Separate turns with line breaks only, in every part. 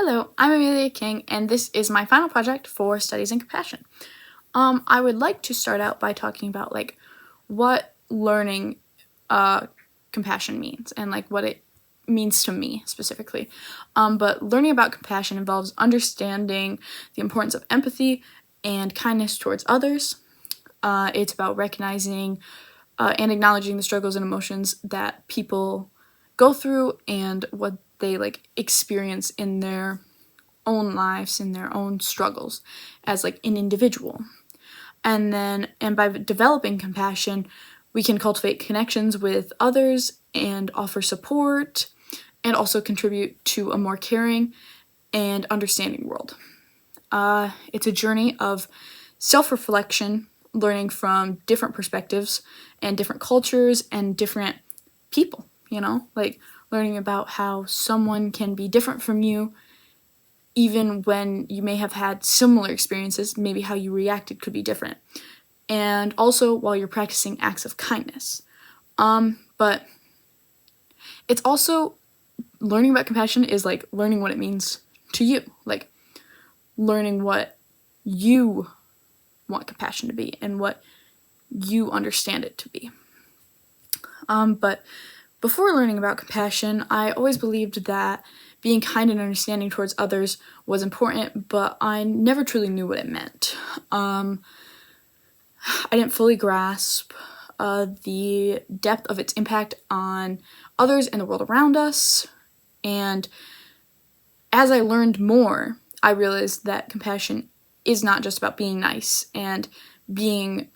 Hello, I'm Amelia King, and this is my final project for Studies in Compassion. I would like to start out by talking about what learning compassion means and what it means to me specifically. But learning about compassion involves understanding the importance of empathy and kindness towards others. It's about recognizing and acknowledging the struggles and emotions that people go through and what they experience in their own lives, in their own struggles as an individual. And by developing compassion, we can cultivate connections with others and offer support and also contribute to a more caring and understanding world. It's a journey of self-reflection, learning from different perspectives and different cultures and different people, learning about how someone can be different from you even when you may have had similar experiences. Maybe how you reacted could be different. And also while you're practicing acts of kindness. But it's also, learning about compassion is learning what it means to you, learning what you want compassion to be and what you understand it to be. But before learning about compassion, I always believed that being kind and understanding towards others was important, but I never truly knew what it meant. I didn't fully grasp the depth of its impact on others and the world around us. And as I learned more, I realized that compassion is not just about being nice and being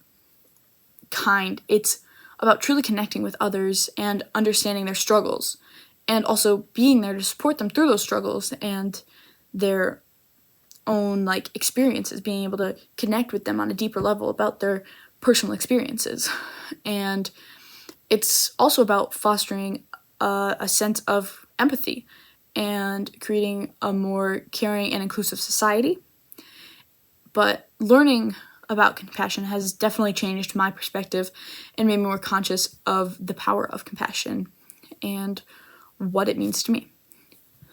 kind. It's about truly connecting with others and understanding their struggles, and also being there to support them through those struggles and their own experiences, being able to connect with them on a deeper level about their personal experiences. And it's also about fostering a sense of empathy and creating a more caring and inclusive society. But learning about compassion has definitely changed my perspective and made me more conscious of the power of compassion and what it means to me.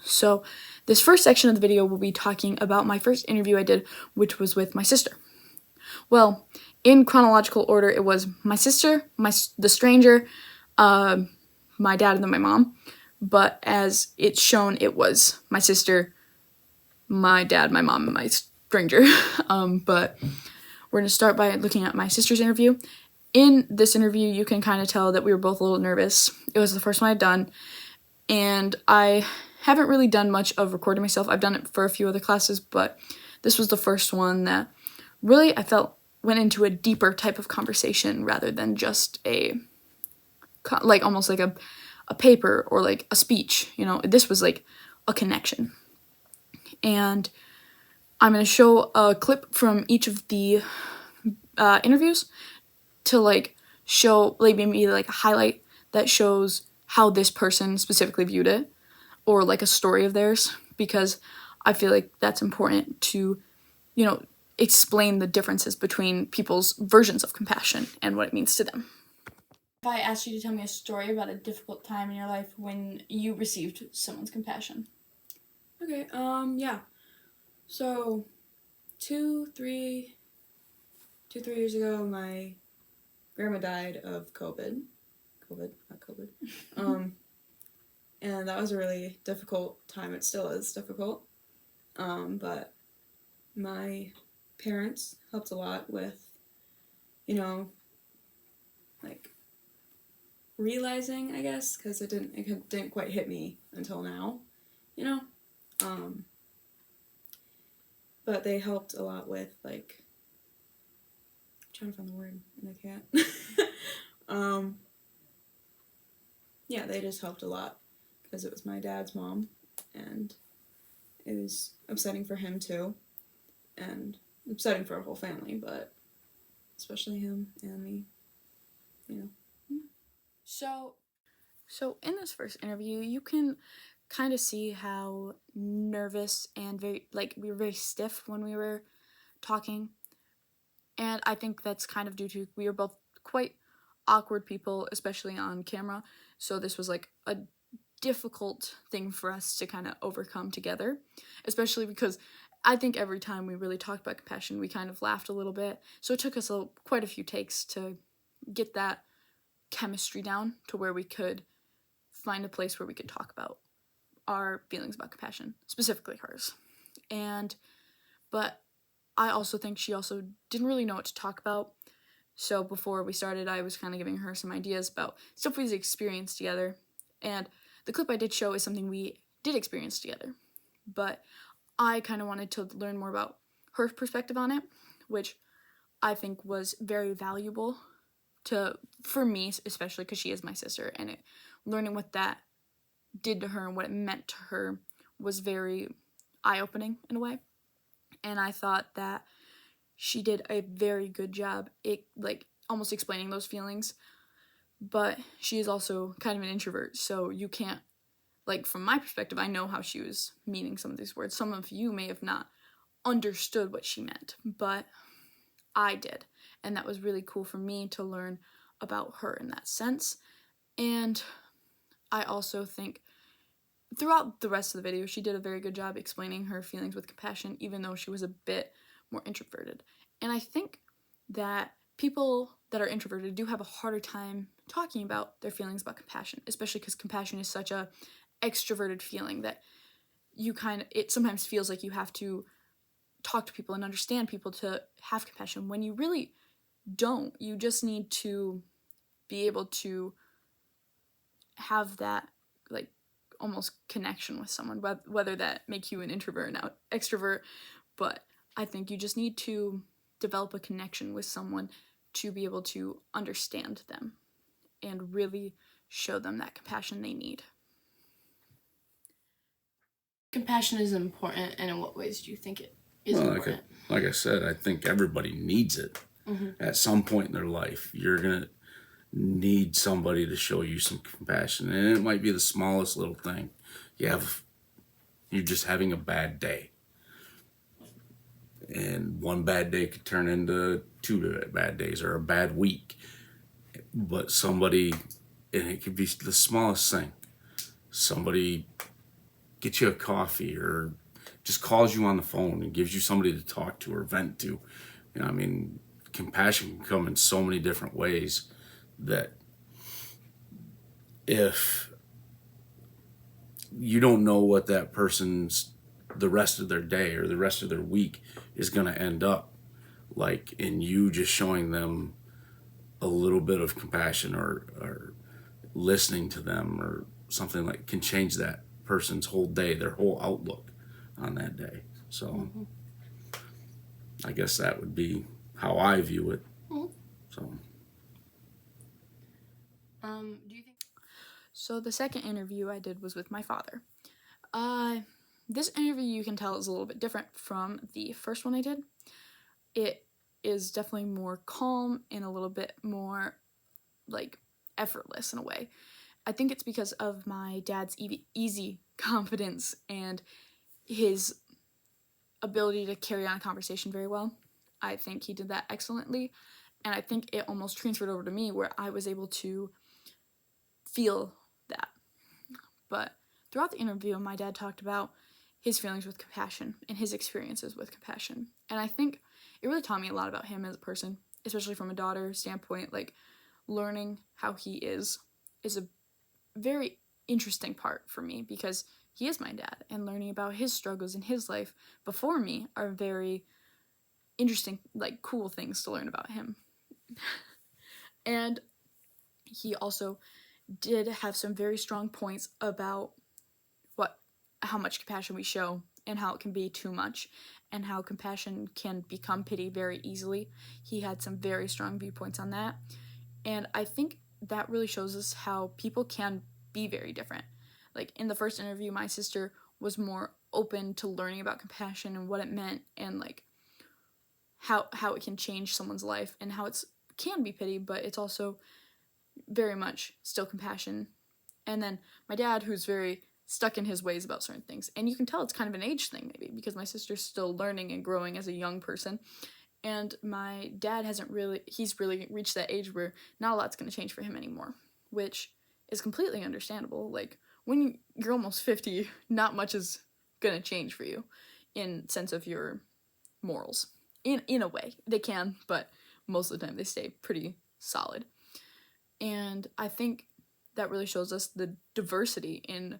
So this first section of the video will be talking about my first interview I did, which was with my sister. Well, in chronological order, it was my sister, the stranger, my dad, and then my mom. But as it's shown, it was my sister, my dad, my mom, and my stranger. But we're going to start by looking at my sister's interview. In this interview, you can kind of tell that we were both a little nervous. It was the first one I'd done, and I haven't really done much of recording myself. I've done it for a few other classes, but this was the first one that really I felt went into a deeper type of conversation rather than just almost a paper or a speech. This was a connection. And I'm going to show a clip from each of the interviews to show maybe a highlight that shows how this person specifically viewed it, or a story of theirs, because I feel that's important to explain the differences between people's versions of compassion and what it means to them. If I asked you to tell me a story about a difficult time in your life when you received someone's compassion.
Okay, yeah. So, 3 years ago, my grandma died of COVID, not COVID. And that was a really difficult time. It still is difficult. But my parents helped a lot with, realizing, I guess, because it didn't quite hit me until now, But they helped a lot with, I'm trying to find the word, and I can't. Yeah, they just helped a lot, because it was my dad's mom, and it was upsetting for him, too, and upsetting for our whole family, but especially him and me,
So in this first interview, you can kind of see how nervous and very, we were very stiff when we were talking. And I think that's kind of due to we were both quite awkward people, especially on camera. So this was a difficult thing for us to kind of overcome together, especially because I think every time we really talked about compassion, we kind of laughed a little bit. So it took us quite a few takes to get that chemistry down to where we could find a place where we could talk about our feelings about compassion, specifically hers. But I also think she also didn't really know what to talk about. So before we started, I was kind of giving her some ideas about stuff we've experienced together. And the clip I did show is something we did experience together. But I kind of wanted to learn more about her perspective on it, which I think was very valuable for me, especially because she is my sister, and learning what that did to her and what it meant to her was very eye-opening in a way. And I thought that she did a very good job almost explaining those feelings. But she is also kind of an introvert, so you can't, from my perspective, I know how she was meaning some of these words. Some of you may have not understood what she meant, but I did. And that was really cool for me to learn about her in that sense. And I also think throughout the rest of the video, she did a very good job explaining her feelings with compassion, even though she was a bit more introverted. And I think that people that are introverted do have a harder time talking about their feelings about compassion, especially because compassion is such a extroverted feeling that it sometimes feels like you have to talk to people and understand people to have compassion, when you really don't. You just need to be able to have that almost connection with someone, whether that make you an introvert or now extrovert. But I think you just need to develop a connection with someone to be able to understand them and really show them that compassion they need.
Compassion is important, and in what ways do you think it is important?
Like I said, I think everybody needs it. At some point in their life, you're going to need somebody to show you some compassion. And it might be the smallest little thing. You're just having a bad day. And one bad day could turn into 2 bad days or a bad week. But and it could be the smallest thing. Somebody gets you a coffee or just calls you on the phone and gives you somebody to talk to or vent to. Compassion can come in so many different ways that if you don't know what that person's the rest of their day or the rest of their week is going to end up like, in you just showing them a little bit of compassion or listening to them or something, can change that person's whole day, their whole outlook on that day. So I guess that would be how I view it. So
Do you think?
So the second interview I did was with my father. This interview, you can tell, is a little bit different from the first one I did. It is definitely more calm and a little bit more effortless in a way. I think it's because of my dad's easy confidence and his ability to carry on a conversation very well. I think he did that excellently, and I think it almost transferred over to me where I was able to feel that. But throughout the interview, my dad talked about his feelings with compassion and his experiences with compassion. And I think it really taught me a lot about him as a person, especially from a daughter standpoint. Learning how he is a very interesting part for me because he is my dad, and learning about his struggles in his life before me are very interesting, cool things to learn about him. And he also did have some very strong points about how much compassion we show and how it can be too much and how compassion can become pity very easily. He had some very strong viewpoints on that. And I think that really shows us how people can be very different. In the first interview, my sister was more open to learning about compassion and what it meant and how it can change someone's life and how it can be pity, but it's also very much still compassion. And then my dad, who's very stuck in his ways about certain things. And you can tell it's kind of an age thing maybe because my sister's still learning and growing as a young person. And my dad he's really reached that age where not a lot's going to change for him anymore, which is completely understandable. when you're almost 50, not much is gonna change for you in sense of your morals. In a way, they can, but most of the time they stay pretty solid. And I think that really shows us the diversity in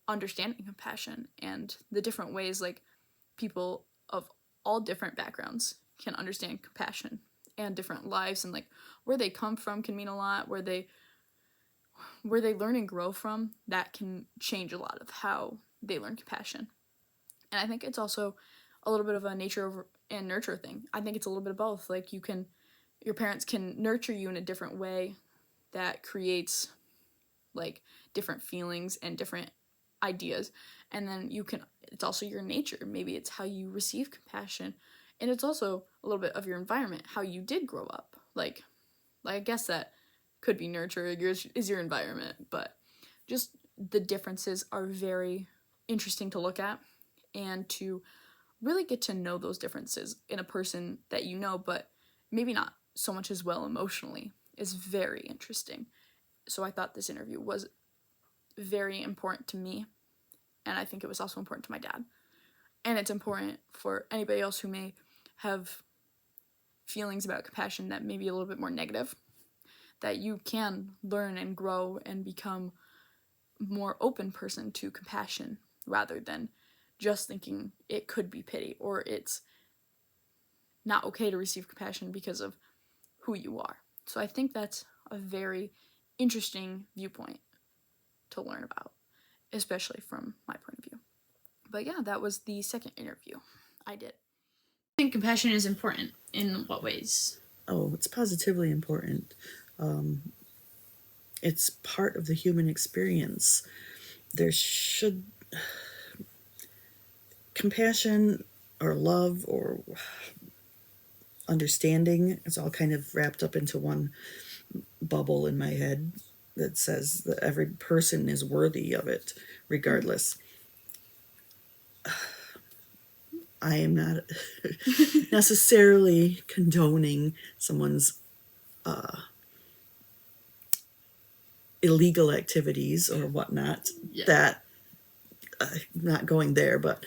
understanding compassion and the different ways like people of all different backgrounds can understand compassion, and different lives and like where they come from can mean a lot, where they learn and grow from, that can change a lot of how they learn compassion. And I think it's also a little bit of a nature and nurture thing. I think it's a little bit of both. Like your parents can nurture you in a different way that creates like different feelings and different ideas. And then it's also your nature. Maybe it's how you receive compassion. And it's also a little bit of your environment, how you did grow up. Like I guess that could be nurture, yours is your environment, but just the differences are very interesting to look at, and to really get to know those differences in a person that you know, but maybe not so much as well emotionally, is very interesting. So I thought this interview was very important to me, and I think it was also important to my dad. And it's important for anybody else who may have feelings about compassion that may be a little bit more negative, that you can learn and grow and become more open person to compassion rather than just thinking it could be pity or it's not okay to receive compassion because of who you are. So I think that's a very interesting viewpoint to learn about, especially from my point of view. But yeah, that was the second interview I did.
I think compassion is important. In what ways?
Oh, it's positively important. It's part of the human experience. There should compassion or love or understanding, it's all kind of wrapped up into one bubble in my head that says that every person is worthy of it regardless. I am not necessarily condoning someone's illegal activities or whatnot.
Yeah.
That not going there, but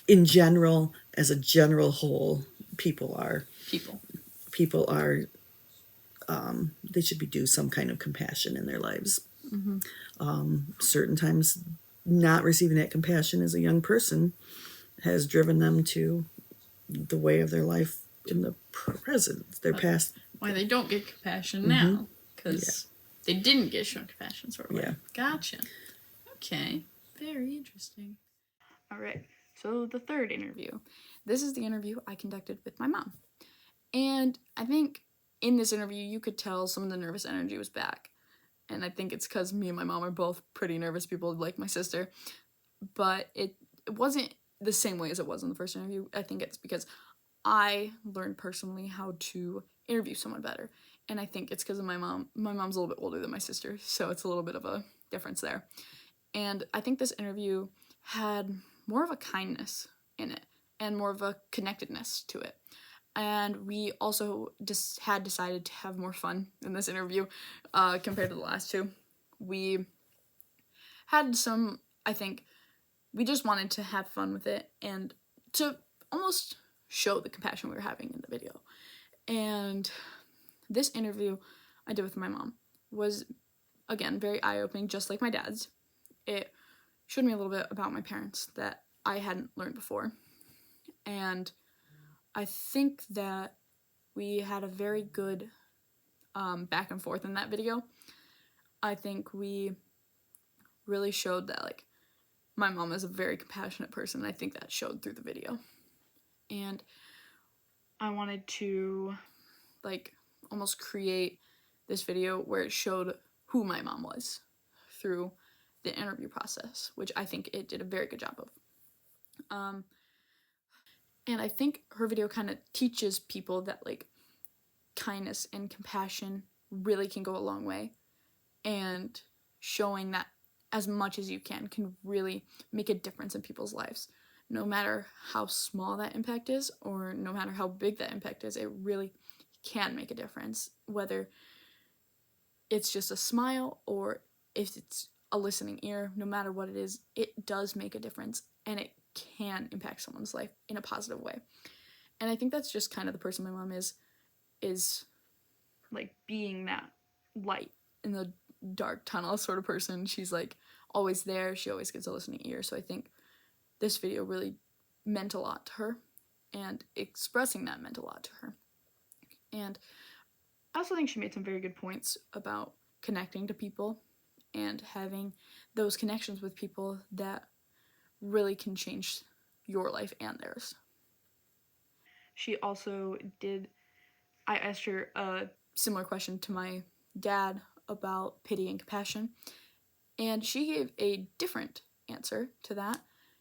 in general, as a general whole, people are they should be due some kind of compassion in their lives. Certain times, not receiving that compassion as a young person has driven them to the way of their life in the present, their past.
Why they don't get compassion now, because they didn't get shown compassion, sort of way.
Yeah.
Gotcha. Okay. Very interesting.
All right. So the third interview. This is the interview I conducted with my mom. And I think in this interview, you could tell some of the nervous energy was back. And I think it's because me and my mom are both pretty nervous people, like my sister. But it wasn't the same way as it was in the first interview. I think it's because I learned personally how to interview someone better. And I think it's because of my mom. My mom's a little bit older than my sister, so it's a little bit of a difference there. And I think this interview had more of a kindness in it and more of a connectedness to it. And we also just had decided to have more fun in this interview compared to the last two. We had some, I think, we just wanted to have fun with it and to almost show the compassion we were having in the video. And this interview I did with my mom was, again, very eye-opening, just like my dad's. It showed me a little bit about my parents that I hadn't learned before. And I think that we had a very good back and forth in that video. I think we really showed that, like, my mom is a very compassionate person, and I think that showed through the video. And I wanted to, like, almost create this video where it showed who my mom was through the interview process, which I think it did a very good job of. And I think her video kind of teaches people that, like, kindness and compassion really can go a long way, and showing that as much as you can really make a difference in people's lives. No matter how small that impact is or no matter how big that impact is, it really can make a difference, whether it's just a smile or if it's a listening ear, no matter what it is, it does make a difference, and it can impact someone's life in a positive way. And I think that's just kind of the person my mom is like being that light in the dark tunnel sort of person. She's like always there. She always gets a listening ear. So I think this video really meant a lot to her, and expressing that meant a lot to her. And I also think she made some very good points about connecting to people and having those connections with people that really can change your life and theirs. She also did, I asked her a similar question to my dad about pity and compassion, and she gave a different answer to that.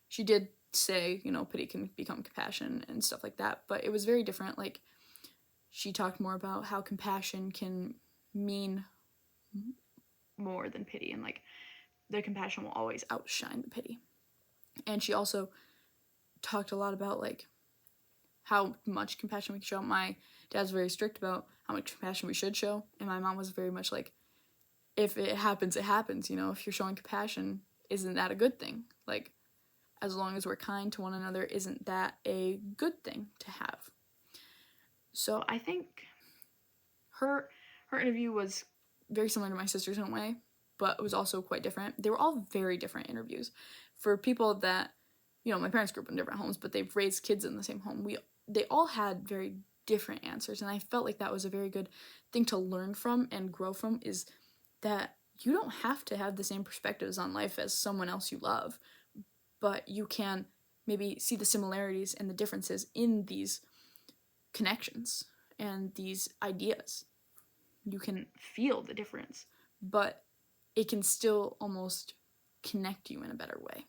She did say, pity can become compassion and stuff like that, but it was very different. Like, she talked more about how compassion can mean more than pity, and like the compassion will always outshine the pity. And she also talked a lot about like how much compassion we can show. My dad's very strict about how much compassion we should show, and my mom was very much like, if it happens, it happens. If you're showing compassion, isn't that a good thing? Like, as long as we're kind to one another, isn't that a good thing to have? So I think her interview was very similar to my sister's in a way, but it was also quite different. They were all very different interviews. For people that, my parents grew up in different homes, but they've raised kids in the same home. They all had very different answers, and I felt like that was a very good thing to learn from and grow from, is that you don't have to have the same perspectives on life as someone else you love, but you can maybe see the similarities and the differences in these connections and these ideas. You can feel the difference, but it can still almost connect you in a better way.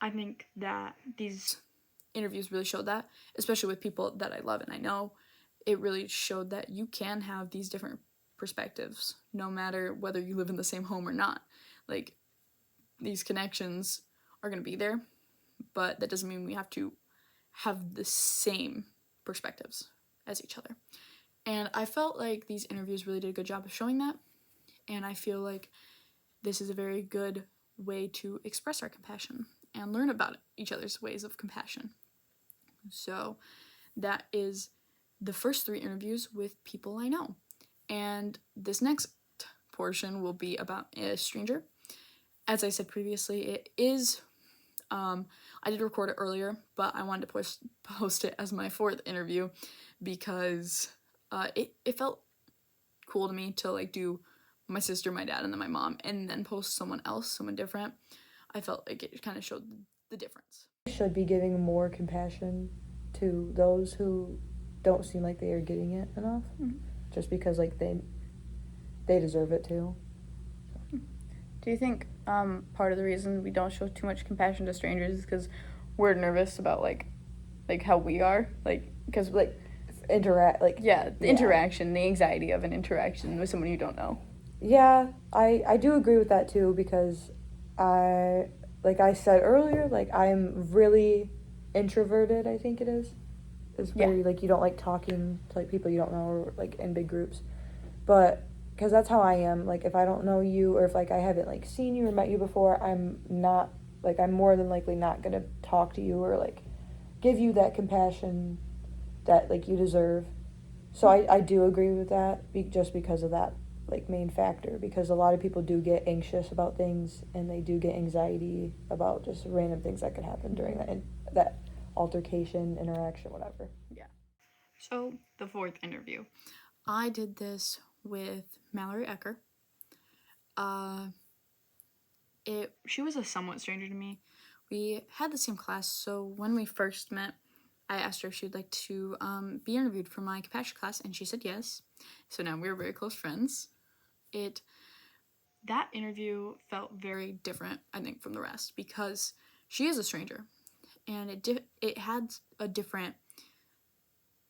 I think that these interviews really showed that, especially with people that I love and I know. It really showed that you can have these different perspectives, no matter whether you live in the same home or not. Like, these connections are going to be there, but that doesn't mean we have to have the same perspectives as each other. And I felt like these interviews really did a good job of showing that, and I feel like this is a very good way to express our compassion and learn about each other's ways of compassion. So that is the first 3 interviews with people I know. And this next portion will be about a stranger. As I said previously, it is, I did record it earlier, but I wanted to post it as my 4th interview because it felt cool to me to like do my sister, my dad, and then my mom, and then post someone else, someone different. I felt like it kind of showed the difference.
Should be giving more compassion to those who don't seem like they are getting it enough, just because like they deserve it too.
Do you think part of the reason we don't show too much compassion to strangers is because we're nervous about like how we are, like, because like the interaction, the anxiety of an interaction with someone you don't know?
Yeah, I do agree with that too, because like I said earlier, like I'm really introverted, I think it is. It's very like you don't like talking to like people you don't know, or like in big groups. But because that's how I am, like if I don't know you, or if like I haven't like seen you or met you before, I'm more than likely not going to talk to you or like give you that compassion that like you deserve. So I do agree with that, just because of that like main factor, because a lot of people do get anxious about things, and they do get anxiety about just random things that could happen during that altercation, interaction, whatever.
Yeah. So the 4th interview, I did this with Mallory Ecker. She was a somewhat stranger to me. We had the same class, so when we first met, I asked her if she'd like to be interviewed for my compassion class, and she said yes. So now we're very close friends. That interview felt very different, I think, from the rest, because she is a stranger, and it had a different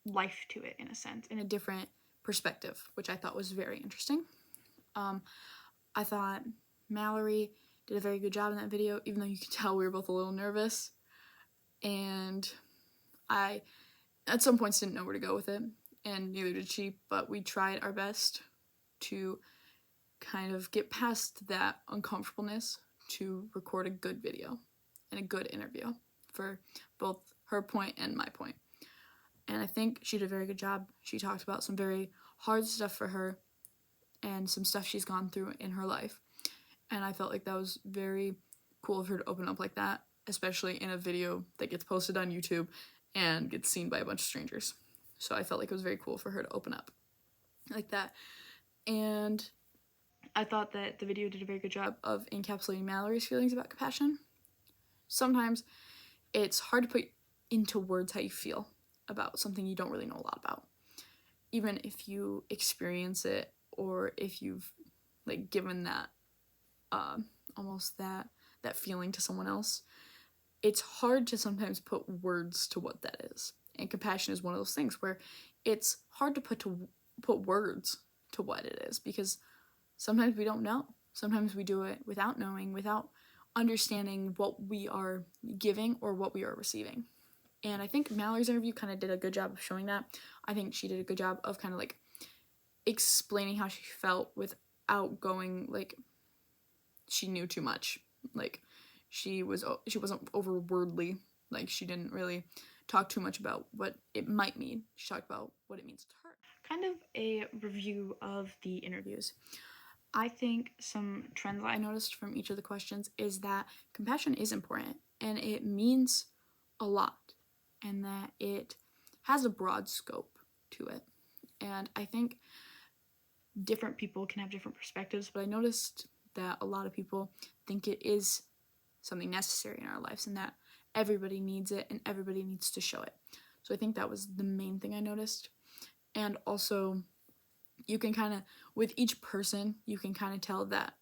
life to it, in a sense, and a different perspective, which I thought was very interesting. I thought Mallory did a very good job in that video, even though you could tell we were both a little nervous. And I, at some points, didn't know where to go with it, and neither did she, but we tried our best to kind of get past that uncomfortableness to record a good video and a good interview for both her point and my point. And I think she did a very good job. She talked about some very hard stuff for her and some stuff she's gone through in her life. And I felt like that was very cool of her to open up like that, especially in a video that gets posted on YouTube and gets seen by a bunch of strangers. So I felt like it was very cool for her to open up like that. And I thought that the video did a very good job of encapsulating Mallory's feelings about compassion. Sometimes it's hard to put into words how you feel about something you don't really know a lot about. Even if you experience it, or if you've like given that almost that feeling to someone else, it's hard to sometimes put words to what that is. And compassion is one of those things where it's hard to put words to what it is, because sometimes we don't know. Sometimes we do it without knowing, without understanding what we are giving or what we are receiving. And I think Mallory's interview kind of did a good job of showing that. I think she did a good job of kind of like explaining how she felt without going like she knew too much. Like she wasn't over wordly. Like she didn't really talk too much about what it might mean. She talked about what it means to her. Kind of a review of the interviews. I think some trends I noticed from each of the questions is that compassion is important and it means a lot, and that it has a broad scope to it. And I think different people can have different perspectives, but I noticed that a lot of people think it is something necessary in our lives and that everybody needs it and everybody needs to show it. So I think that was the main thing I noticed. And also, you can kind of, with each person, you can kind of tell that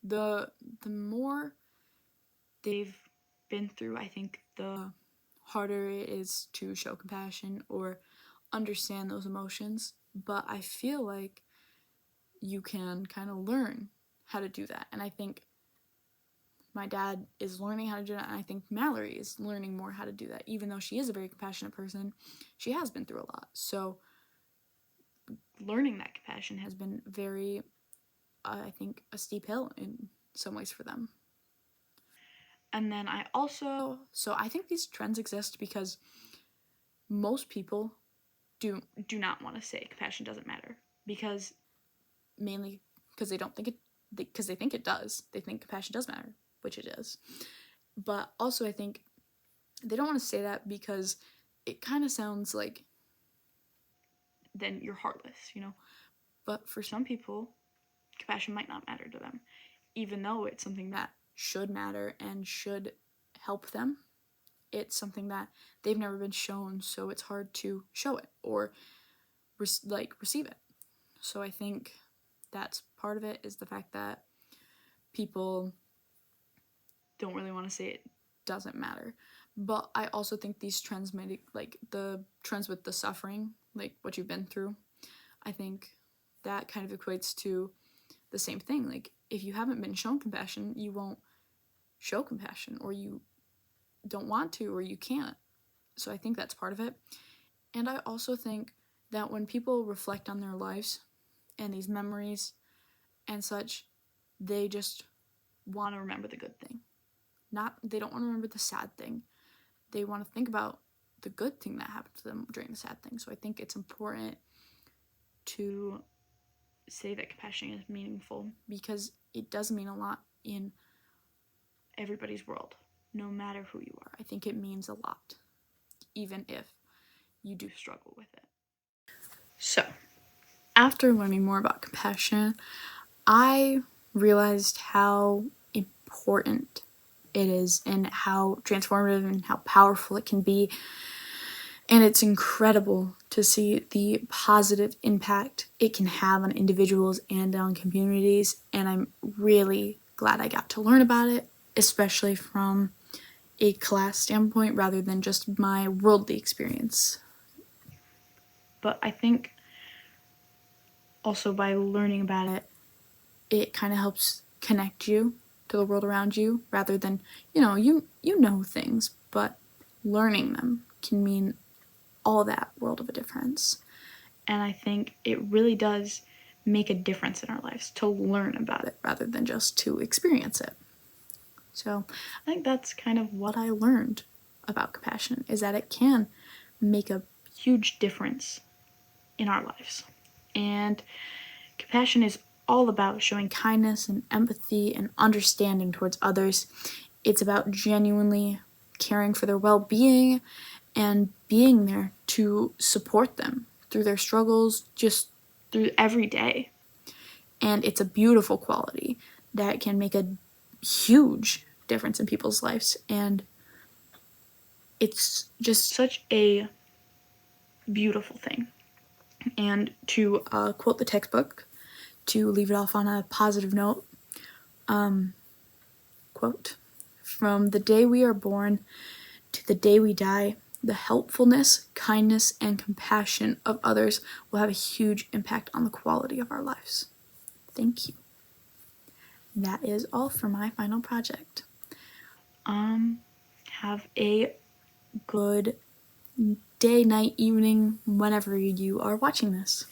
the more they've been through, I think the harder it is to show compassion or understand those emotions. But I feel like you can kind of learn how to do that. And I think my dad is learning how to do that, and I think Mallory is learning more how to do that. Even though she is a very compassionate person, she has been through a lot. So learning that compassion has been very, I think, a steep hill in some ways for them. And then I think these trends exist because most people do not want to say compassion doesn't matter, because mainly because they don't think because they think it does. They think compassion does matter, which it is. But also I think they don't want to say that because it kind of sounds like then you're heartless, you know. But for some people, compassion might not matter to them, even though it's something that should matter and should help them. It's something that they've never been shown, so it's hard to show it or receive it. So I think that's part of it, is the fact that people don't really want to say it doesn't matter. But I also think these trends might, like the trends with the suffering, like what you've been through, I think that kind of equates to the same thing. Like if you haven't been shown compassion, you won't show compassion, or you don't want to, or you can't. So I think that's part of it. And I also think that when people reflect on their lives and these memories and such, they just want to remember the good thing. They don't want to remember the sad thing. They want to think about the good thing that happened to them during the sad thing. So I think it's important to say that compassion is meaningful, because it does mean a lot in everybody's world, no matter who you are. I think it means a lot, even if you do struggle with it. So, after learning more about compassion, I realized how important it is and how transformative and how powerful it can be. And it's incredible to see the positive impact it can have on individuals and on communities. And I'm really glad I got to learn about it, especially from a class standpoint rather than just my worldly experience. But I think also by learning about it, it kind of helps connect you to the world around you, rather than, you know things, but learning them can mean all that world of a difference. And I think it really does make a difference in our lives, to learn about it rather than just to experience it. So I think that's kind of what I learned about compassion, is that it can make a huge difference in our lives. And compassion is all about showing kindness and empathy and understanding towards others. It's about genuinely caring for their well-being and being there to support them through their struggles, just through every day. And it's a beautiful quality that can make a huge difference in people's lives. And it's just such a beautiful thing. And to quote the textbook, to leave it off on a positive note, quote, "From the day we are born to the day we die, the helpfulness, kindness, and compassion of others will have a huge impact on the quality of our lives." Thank you. That is all for my final project. Have a good day, night, evening, whenever you are watching this.